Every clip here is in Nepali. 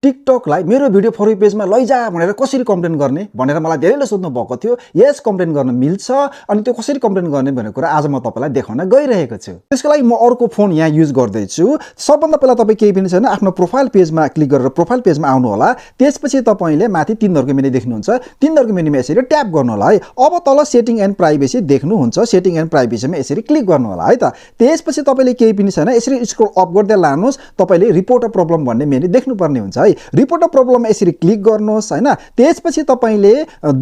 टिकटकलाई मेरो भिडियो फर यू पेजमा लैजा भनेर कसरी कम्प्लेन गर्ने भनेर मलाई धेरैले सोध्नु भएको थियो। यस कम्प्लेन गर्न मिल्छ अनि त्यो कसरी कम्प्लेन गर्ने भन्ने कुरा आज म तपाईलाई देखाउन गइरहेको छु। त्यसको लागि म अर्को फोन यहाँ युज गर्दै छु। सबभन्दा पहिला तपाई केही पनि छैन आफ्नो प्रोफाइल पेजमा क्लिक गरेर प्रोफाइल पेजमा आउनु होला। त्यसपछि तपाईले माथि तीन धर्को मेनु देख्नुहुन्छ। तीन धर्को मेनुमा यसरी ट्याप गर्नु होला है। अब तल सेटिङ एन्ड प्राइभेसी देख्नुहुन्छ। सेटिङ एन्ड प्राइभेसीमा यसरी क्लिक गर्नु होला है त। त्यसपछि तपाईले केही पनि छैन यसरी स्क्रल अप गर्दै लानुहोस्। तपाईले रिपोर्ट अ प्रब्लम भन्ने मेनु देख्नुपर्ने हुन्छ है। रिपोर्ट अ प्रब्लममा यसरी क्लिक गर्नुहोस् हैन। त्यसपछि तपाईले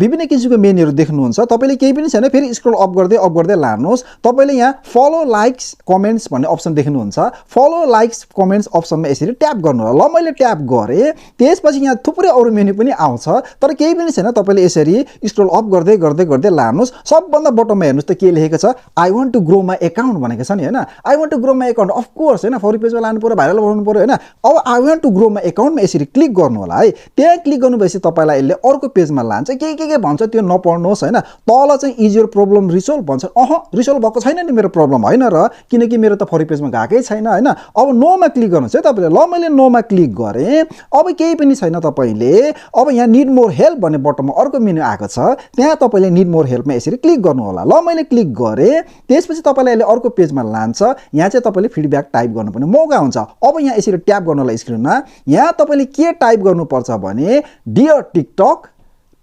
विभिन्न किसिमको मेनुहरु देख्नुहुन्छ। तपाईले केही पनि छैन फेरि स्क्रल अप गर्दै लानुहोस्। तपाईले यहाँ फलो लाइक्स कमेन्ट्स भन्ने अप्सन देख्नुहुन्छ। फलो लाइक्स कमेन्ट्स अप्सनमा यसरी ट्याप गर्नु होला। ल मैले ट्याप गरे। त्यसपछि यहाँ थुप्रै अरु मेनु पनि आउँछ तर केही पनि छैन। तपाईले यसरी स्क्रल अप गर्दै लानुहोस्। सबभन्दा बटममा हेर्नुस् त के लेखेको छ I want to grow my account भनेको छ नि हैन। I want to grow my account of course हैन फर पेजमा लानु पर्यो भाइरल बनाउनु पर्यो हैन। अब I want to grow my अकाउन्टमा यसरी क्लिक गर्नु होला है। त्यहाँ क्लिक गर्नुभएपछि तपाईलाई यसले अर्को पेजमा लान्छ। के भन्छ त्यो नपढ्नुहोस् हैन। तल चाहिँ इज योर प्रब्लम रिसोल्भ भन्छ। रिसोल्भ भएको छैन नि मेरो प्रब्लम हैन र किनकि मेरो त फर पेजमा गएकै छैन हैन। अब नोमा क्लिक गर्नुहोस् है तपाईले। ल मैले नोमा क्लिक गरे। अब केही पनि छैन तपाईले। अब यहाँ नीड मोर हेल्प भन्ने बटनमा अर्को मेनु आएको छ। त्यहाँ तपाईले नीड मोर हेल्पमा यसरी क्लिक गर्नु होला। ल मैले क्लिक गरे। त्यसपछि तपाईलाई यसले अर्को पेजमा लान्छ। यहाँ चाहिँ तपाईले फिडब्याक टाइप गर्नुपर्ने मौका हुन्छ। अब यहाँ यसरी ट्याप गर्नु होला स्क्रिनमा। यहाँ तपाईले के टाइप गर्नुपर्छ भने dear TikTok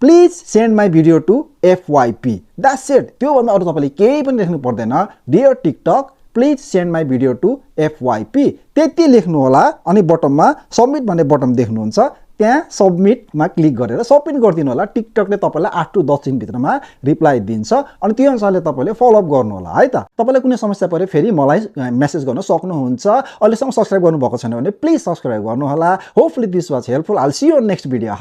please send my video to FYP that's it. त्यो भन्दा अरु तपाईले केही पनि लेख्नु पर्दैन। Dear TikTok please send my video to FYP त्यति लेख्नु होला। अनि बटममा सबमिट भन्ने बटन देख्नुहुन्छ। त्यहाँ सबमिटमा क्लिक गरेर सबमिट गरिदिनु होला। टिकटकले तपाईलाई 8 टु 10 दिन भित्रमा रिप्लाई दिन्छ अनि त्यो अनुसारले तपाईले फलो अप गर्नु होला है त। तपाईलाई कुनै समस्या परे फेरि मलाई मेसेज गर्न सक्नुहुन्छ। अहिलेसम्म सब्स्क्राइब गर्नु भएको छैन भने प्लिज सब्स्क्राइब गर्नु होला। Hopefully this was helpful. I will see you in next video.